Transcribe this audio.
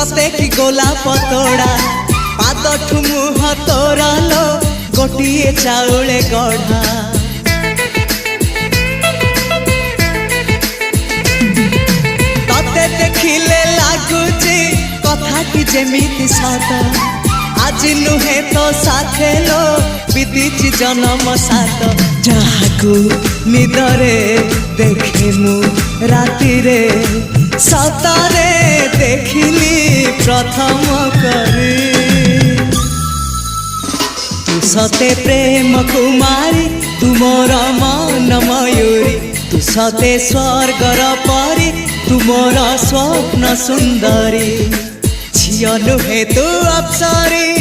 सते कि गोलाप तोड़ा पादठु मुह तोरा लो गोटिए चाउले गढ़ा तते देखिले लागुची कथा कि जेमिति सत आज नुहे तो साथे लो बीतीची जन्म सात जहाकू निदरे देखे मु राति रे सतरे देखिली प्रथम करी तू सते प्रेम कुमारी तू मोर मन मयूरी तू सते स्वर्गर परी तू मोर स्वप्न सुंदरी झियो नुहे तू अप्सरी।